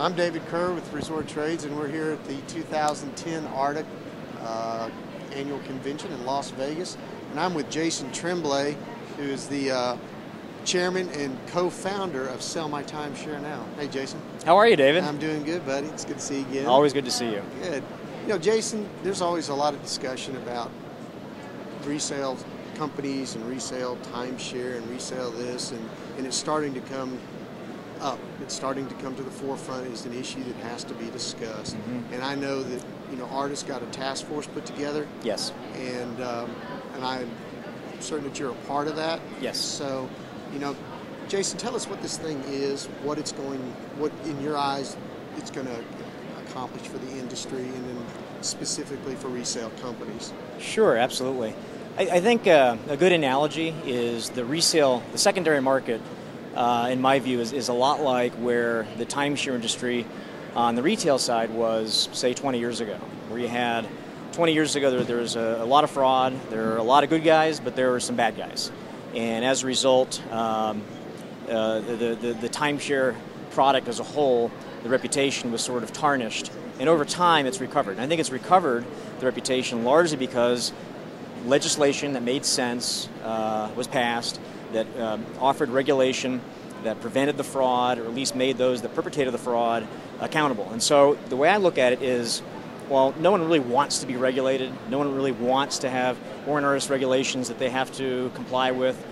I'm David Kerr with Resort Trades, and we're here at the 2010 ARDA annual convention in Las Vegas. And I'm with Jason Tremblay, who is the chairman and co-founder of Sell My Timeshare NOW. Hey, Jason. How are you, David? I'm doing good, buddy. It's good to see you again. Always good to see you. Good. You know, Jason, there's always a lot of discussion about resale companies and resale timeshare and resale this, and it's starting to come up. It's starting to come to the forefront as an issue that has to be discussed. Mm-hmm. And I know that, you know, ARDA's got a task force put together. Yes. And I'm certain that you're a part of that. Yes. So, you know, Jason, tell us what this thing is, what in your eyes it's going to accomplish for the industry, and then specifically for resale companies. Sure, absolutely. I think a good analogy is the secondary market, in my view, is a lot like where the timeshare industry on the retail side was, say, 20 years ago, where you had 20 years ago there was a lot of fraud, there were a lot of good guys, but there were some bad guys. And as a result, the timeshare product as a whole, the reputation was sort of tarnished. And over time, it's recovered. And I think it's recovered, the reputation, largely because legislation that made sense was passed, that offered regulation that prevented the fraud, or at least made those that perpetrated the fraud accountable. And so the way I look at it is, well, no one really wants to be regulated. No one really wants to have onerous regulations that they have to comply with.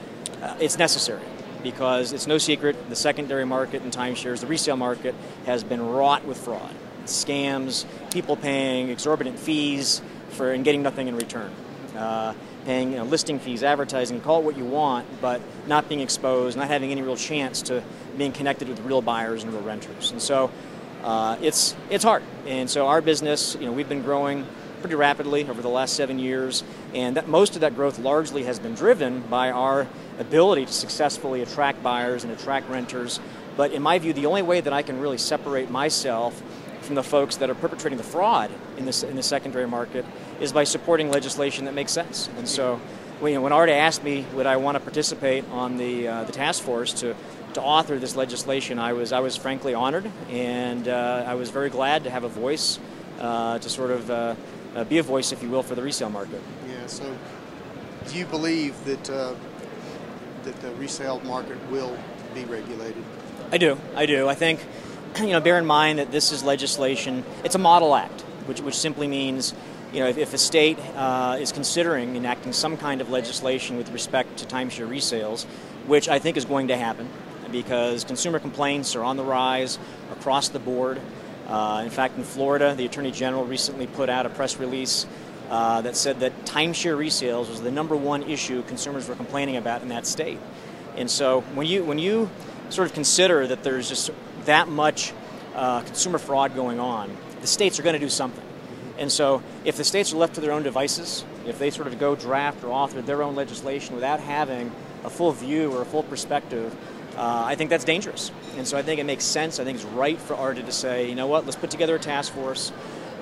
It's necessary because it's no secret the secondary market in timeshares, the resale market, has been wrought with fraud. Scams, people paying exorbitant fees and getting nothing in return. Paying listing fees, advertising, call it what you want, but not being exposed, not having any real chance to being connected with real buyers and real renters. And so it's hard. And so our business, we've been growing pretty rapidly over the last 7 years, and most of that growth largely has been driven by our ability to successfully attract buyers and attract renters. But in my view, the only way that I can really separate myself from the folks that are perpetrating the fraud in the secondary market is by supporting legislation that makes sense. And so when ARDA asked me would I want to participate on the task force to author this legislation, I was frankly honored, and I was very glad to have a voice, to sort of be a voice, if you will, for the resale market. Yeah, so do you believe that the resale market will be regulated? I do. I think, bear in mind that this is legislation. It's a model act, which simply means, if a state is considering enacting some kind of legislation with respect to timeshare resales, which I think is going to happen because consumer complaints are on the rise across the board. In fact, in Florida, the Attorney General recently put out a press release that said that timeshare resales was the #1 issue consumers were complaining about in that state. And so when you sort of consider that there's just that much consumer fraud going on, the states are going to do something. And so if the states are left to their own devices, if they sort of go draft or author their own legislation without having a full view or a full perspective, I think that's dangerous. And so I think it makes sense. I think it's right for ARDA to say, you know what, let's put together a task force.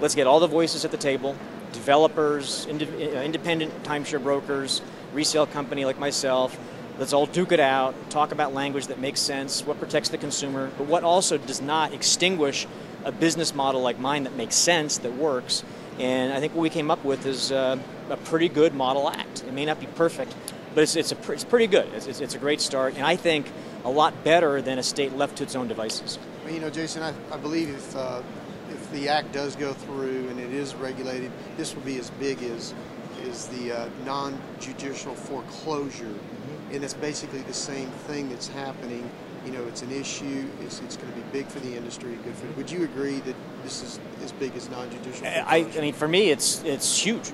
Let's get all the voices at the table, developers, independent timeshare brokers, resale company like myself. Let's all duke it out, talk about language that makes sense, what protects the consumer, but what also does not extinguish a business model like mine that makes sense, that works. And I think what we came up with is a pretty good model act. It may not be perfect, but it's pretty good. It's a great start, and I think a lot better than a state left to its own devices. Well, Jason, I believe if the act does go through and it is regulated, this will be as big as the non-judicial foreclosure. Mm-hmm. And it's basically the same thing that's happening. It's an issue. It's going to be big for the industry. Good for. Would you agree that this is as big as non-judicial foreclosure? I mean, for me, it's huge.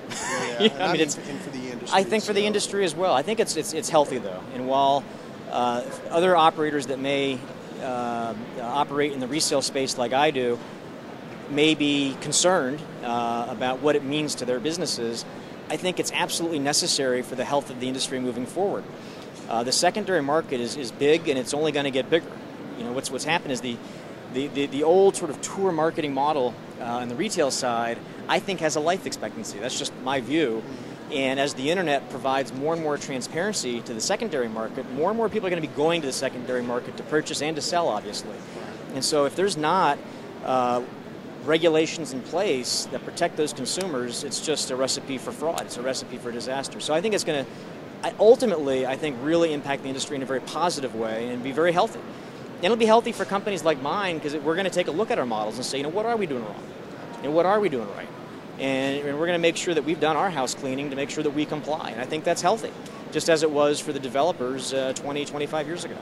Yeah, I think for the industry. I think for the industry as well. I think it's healthy though. And while other operators that may operate in the resale space like I do may be concerned about what it means to their businesses, I think it's absolutely necessary for the health of the industry moving forward. The secondary market is big, and it's only going to get bigger. What's happened is the old sort of tour marketing model on the retail side, I think, has a life expectancy. That's just my view. And as the internet provides more and more transparency to the secondary market, more and more people are going to be going to the secondary market to purchase and to sell, obviously. And so if there's not regulations in place that protect those consumers, it's just a recipe for fraud. It's a recipe for disaster. So I think it's going to ultimately, I think, really impact the industry in a very positive way and be very healthy. And it'll be healthy for companies like mine because we're going to take a look at our models and say, what are we doing wrong? What are we doing right? And we're going to make sure that we've done our house cleaning to make sure that we comply. And I think that's healthy, just as it was for the developers 20, 25 years ago.